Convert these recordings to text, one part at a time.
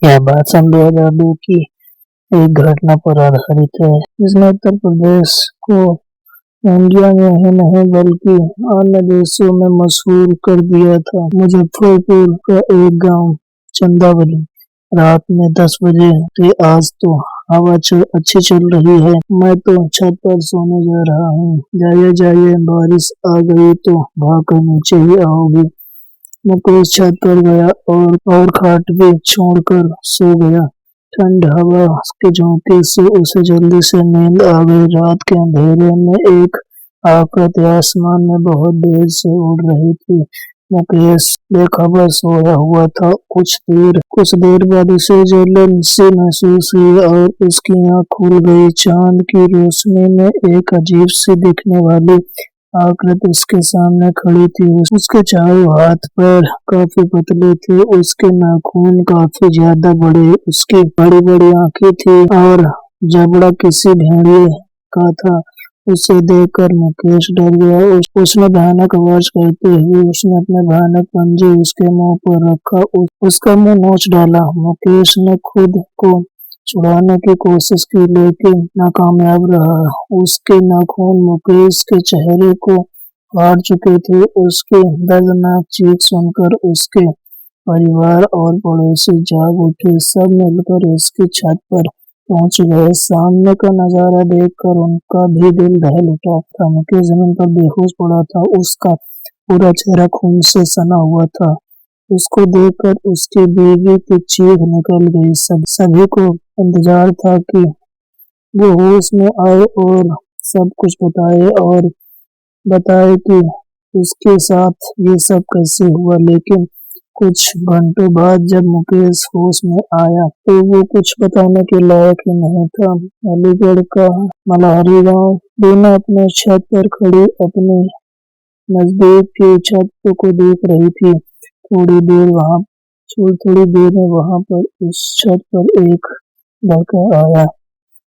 यह बात सन 2002 की एक घटना पर आधारित है, जिसने उत्तर प्रदेश को इंडिया में ही नहीं बल्कि अन्य देशों में मशहूर कर दिया था। मुजफ्फरपुर का एक गांव चंदावली। रात में 10 बजे थे। आज तो हवा अच्छी चल रही है। मैं तो छत पर सोने जा रहा हूँ। जाइए जाइए, बारिश आ गई तो भागकर नीचे ही आओगी। मुकेश छत पर गया और खाट भी छोड़कर सो गया। ठंड हवा के झोंके से उसे जल्दी से नींद आ गई। रात के अंधेरे में एक आकृति आसमान में बहुत देर से उड़ रही थी। मुकेश बेखबर सोया हुआ था। कुछ देर बाद उसे जलन सी महसूस हुई और उसकी आंख खुल गई। चांद की रोशनी में एक अजीब सी दिखने वाली आकृति उसके सामने खड़ी थी। उसके चारों हाथ पैर काफी पतले थे। उसके नाखून काफी ज्यादा बड़े, उसकी बड़ी बड़ी आंखें थी और जबड़ा किसी भेड़िए का था। उसे देखकर मुकेश डर गया। उसने भयानक आवाज करते हुए उसने अपने भयानक पंजे उसके मुंह पर रखा। उसका मुंह नोच डाला। मुकेश ने खुद को छुड़ाने की कोशिश की लेकिन नाकामयाब रहा। उसके नाखून मुकेश के चेहरे को फाड़ चुके थे। उसकी दर्दनाक चीख सुनकर उसके परिवार और पड़ोसी जाग उठे। सब मिलकर उसकी छत पर पहुंच गए। सामने का नजारा देखकर उनका भी दिल दहल उठा था। मुकेश जमीन पर बेहोश पड़ा था। उसका पूरा चेहरा खून से सना हुआ था। उसको देखकर उसकी बीवी की चीख निकल गई। सभी को इंतजार था कि वो होश में आए और सब कुछ बताए कि उसके साथ ये सब कैसे हुआ। लेकिन कुछ घंटों बाद जब मुकेश होश में आया तो वो कुछ बताने के लायक ही नहीं था। अलीगढ़ का मल्हारी गांव। रीना अपने छत पर खड़ी अपनी नजदीक की छत को देख रही थी। थोड़ी देर में वहां पर उस छत पर एक लड़का आया।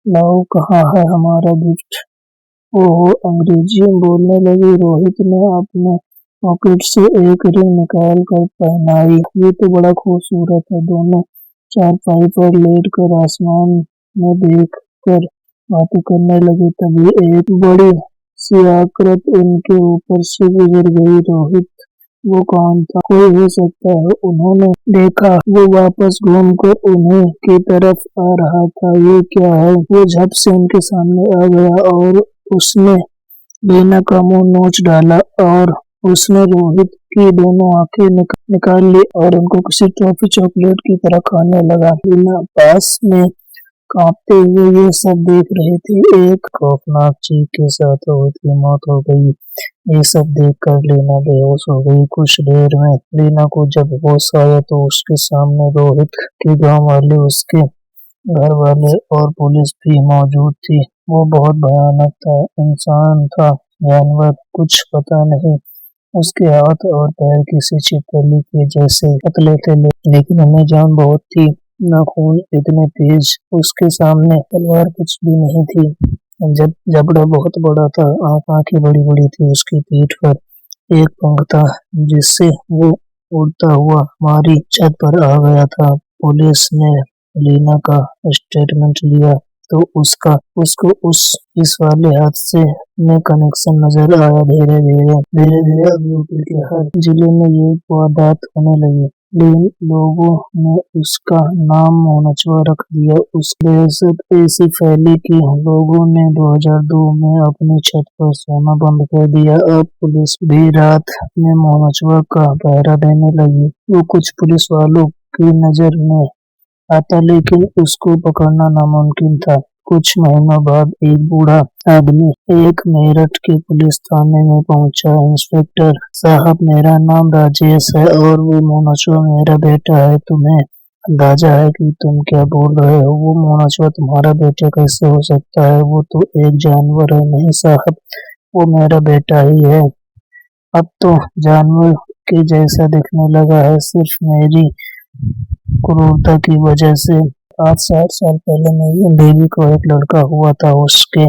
लाओ, कहाँ है हमारा गिफ्ट? ओहो, अंग्रेजी में बोलने लगी। रोहित ने अपने पॉकेट से एक रिंग निकाल कर पहनाई। ये तो बड़ा खूबसूरत है। दोनों चारपाई पर लेट कर आसमान में देख कर बातें करने लगे। तभी एक बड़ी सी आकृति उनके ऊपर से गुजर गई। रोहित, वो कौन था? कोई हो सकता है। उन्होंने देखा वो वापस घूमकर उन्हीं की तरफ आ रहा था। ये क्या है? वो झप से उनके सामने आ गया और उसने रीना का मुंह नोच डाला और उसने रोहित की दोनों आंखें निकाल ली और उनको किसी टॉफी चॉकलेट की तरह खाने लगा। रीना पास में कांपते हुए ये सब देख रहे थे। एक खौफनाक चीख के साथ रोहित की मौत हो गई। ये सब देखकर रीना बेहोश हो गई। कुछ देर में रीना को जब होश आया तो उसके सामने रोहित के गांव वाले, उसके घर वाले और पुलिस भी मौजूद थी। वो बहुत भयानक था। इंसान था, जानवर, कुछ पता नहीं। उसके हाथ और पैर किसी छिपकली के जैसे पतले थे लेकिन उनमें जान बहुत थी। नाखून इतने तेज। उसके सामने तलवार कुछ भी नहीं थी। जबड़ा बहुत बड़ा था। आंखें बड़ी बड़ी थी। उसकी पीठ पर एक पंख था जिससे वो उड़ता हुआ हमारी छत पर आ गया था। पुलिस ने रीना का स्टेटमेंट लिया तो उसको इस वाले हादसे में कनेक्शन नजर आया। धीरे धीरे अब यूपी के हर जिले में ये वारदात होने लगी। लोगों ने उसका नाम मोनचवा रख दिया। उस दहशत ऐसी फैली कि लोगों ने 2002 में अपनी छत पर सोना बंद कर दिया। अब पुलिस भी रात में मोनचवा का पहरा देने लगी। वो कुछ पुलिस वालों की नजर में आता लेकिन उसको पकड़ना नामुमकिन था। कुछ महीनों बाद एक बूढ़ा आदमी एक मेरठ के पुलिस थाने में पहुंचा। इंस्पेक्टर साहब, मेरा नाम राजेश है और वो मोनचवा मेरा बेटा है। तुम्हें अंदाजा है कि तुम क्या बोल रहे हो? वो मोनचवा तुम्हारा बेटा कैसे हो सकता है? वो तो एक जानवर है। नहीं साहब, वो मेरा बेटा ही है। अब तो जानवर के जैसा दिखने लगा है, सिर्फ मेरी क्रूरता की वजह से। आज 60 साल पहले मेरी बेबी को एक लड़का हुआ था। उसके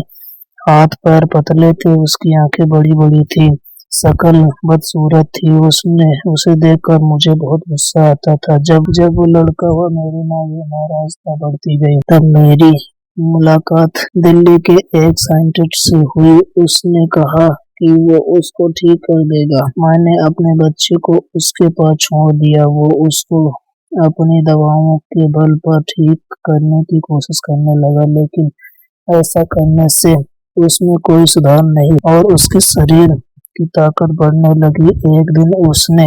हाथ पैर पतले थे। उसकी आंखें बड़ी बड़ी थी। शकल बदसूरत थी। उसने उसे देखकर मुझे बहुत गुस्सा आता था। जब जब वो लड़का हुआ मेरी नाराजता बढ़ती गई। तब मेरी मुलाकात दिल्ली के एक साइंटिस्ट से हुई। उसने कहा कि वो उसको ठीक कर देगा। मैंने अपने बच्चे को उसके पास छोड़ दिया। वो उसको अपनी दवाओं के बल पर ठीक करने की कोशिश करने लगा, लेकिन ऐसा करने से उसमें कोई सुधार नहीं और उसके शरीर की ताकत बढ़ने लगी। एक दिन उसने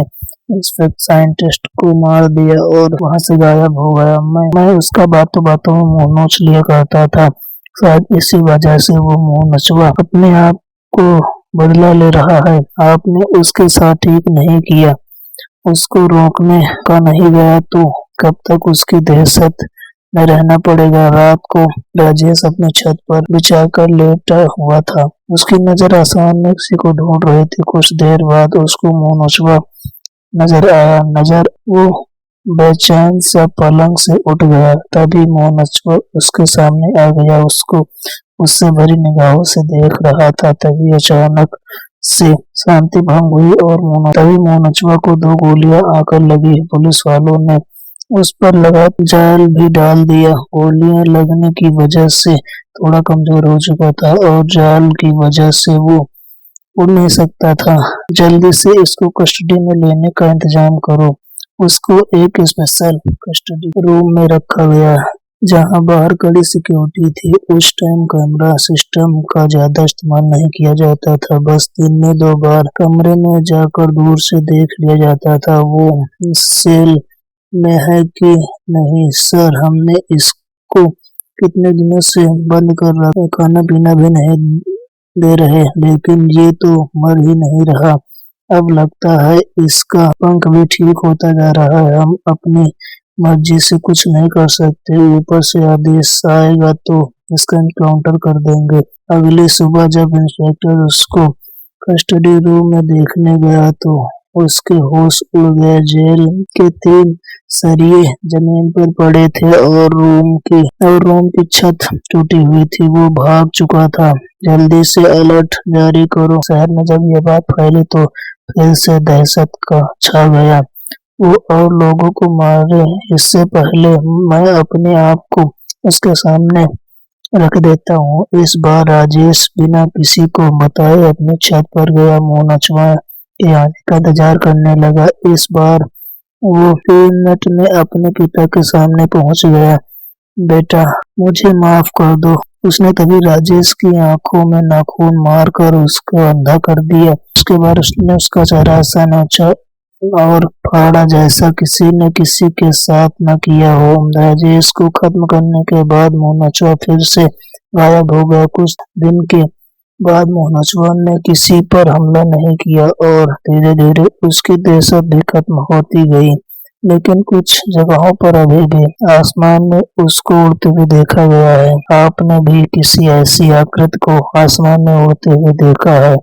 इस साइंटिस्ट को मार दिया और वहां से गायब हो गया। मैं उसका बातों बातों में मुंह नोच लिया करता था। शायद इसी वजह से वो मुंह नचवा अपने आप को बदला ले रहा है। आपने उसके साथ ठीक नहीं किया, उसको रोकने का नहीं गया तो कब तक उसकी दहशत में रहना पड़ेगा। रात को राजेश अपने छत पर बिछाकर लेटा हुआ था। उसकी नजर आसमान में किसी को ढूंढ रही थी। कुछ देर बाद उसको मुंह नोचवा नजर आया। वो बेचैन सा पलंग से उठ गया। तभी मोह नचवा उसके सामने आ गया। उसको उससे भरी निगाहों से देख रहा था। तभी अचानक से शांति भंग हुई और तभी मोह नचवा को 2 गोलियां आकर लगी। पुलिस वालों ने उस पर लगा जाल भी डाल दिया। गोलियां लगने की वजह से थोड़ा कमजोर हो चुका था और जाल की वजह से वो उड़ नहीं सकता था। जल्दी से इसको कस्टडी में लेने का इंतजाम करो। उसको एक स्पेशल कस्टडी रूम में रखा गया, जहां बाहर कड़ी सिक्योरिटी थी। उस टाइम कैमरा सिस्टम का ज्यादा इस्तेमाल नहीं किया जाता था। बस दिन में 2 बार कमरे में जाकर दूर से देख लिया जाता था वो सेल में है कि नहीं। सर, हमने इसको कितने दिनों से बंद कर रखा, खाना पीना भी नहीं दे रहे, लेकिन ये तो मर ही नहीं रहा। अब लगता है इसका पंख भी ठीक होता जा रहा है। हम अपनी मर्जी से कुछ नहीं कर सकते, ऊपर से आदेश आएगा तो इसका एनकाउंटर कर देंगे। अगली सुबह जब इंस्पेक्टर उसको कस्टडी रूम में देखने गया तो उसके होश उड़ गए। जेल के 3 सरिये जमीन पर पड़े थे और रूम की छत टूटी हुई थी। वो भाग चुका था। जल्दी से अलर्ट जारी करो। शहर में जब ये बात फैली तो फिर से दहशत का छा गया। वो और लोगों को मारे इससे पहले मैं अपने आप को उसके सामने रख देता हूँ। इस बार राजेश बिना किसी को बताए अपनी छत पर गया। मोह नचवा के आने का इंतजार करने लगा। इस बार वो 3 मिनट में अपने पिता के सामने पहुंच गया। बेटा, मुझे माफ कर दो। उसने तभी राजेश की आंखों में नाखून मारकर उसको अंधा कर दिया। उसके बाद उसने उसका चेहरा ऐसा नोचा और फाड़ा जैसा किसी ने किसी के साथ न किया हो। राजेश को खत्म करने के बाद मोह नचवा फिर से गायब हो गया। कुछ दिन के बाद मोह नचवा ने किसी पर हमला नहीं किया और धीरे धीरे उसकी दहशत भी खत्म होती गई। लेकिन कुछ जगहों पर अभी भी आसमान में उसको उड़ते हुए देखा गया है। आपने भी किसी ऐसी आकृति को आसमान में उड़ते हुए देखा है?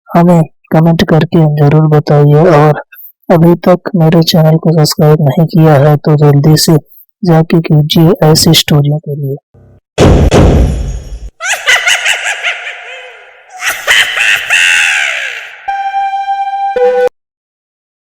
हमें कमेंट करके जरूर बताइए। और अभी तक मेरे चैनल को सब्सक्राइब नहीं किया है तो जल्दी से जाके कीजिए ऐसी स्टोरियों के लिए।